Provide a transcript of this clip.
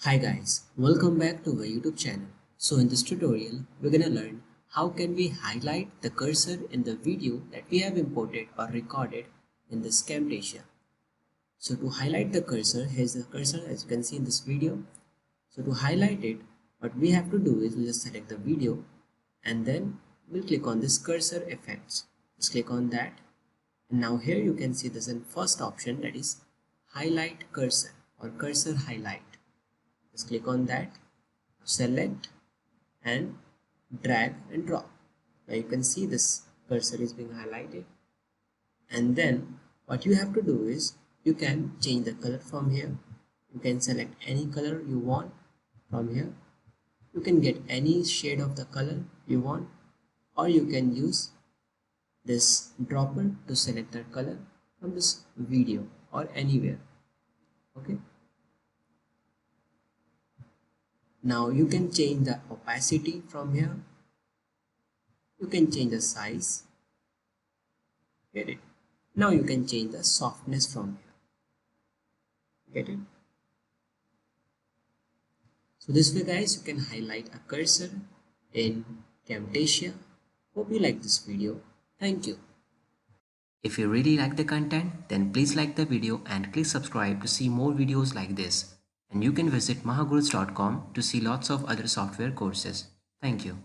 Hi guys, welcome back to our YouTube channel. So in this tutorial, we're gonna learn how can we highlight the cursor in the video that we have imported or recorded in this Camtasia. So to highlight the cursor, here's the cursor as you can see in this video. So to highlight it, what we have to do is we'll just select the video and then we'll click on this cursor effects. Just click on that. And now here you can see this in first option, that is highlight cursor or cursor highlight. Just click on that, select and drag and drop. Now you can see this cursor is being highlighted, and then what you have to do is you can change the color from here. You can select any color you want from here. You can get any shade of the color you want, or you can use this dropper to select the color from this video or anywhere. Okay. Now you can change the opacity from here. You can change the size. Get it? Now you can change the softness from here. Get it? So this way guys, you can highlight a cursor in Camtasia. Hope you like this video. Thank you. If you really like the content, then please like the video and please subscribe to see more videos like this. And you can visit mahagurus.com to see lots of other software courses. Thank you.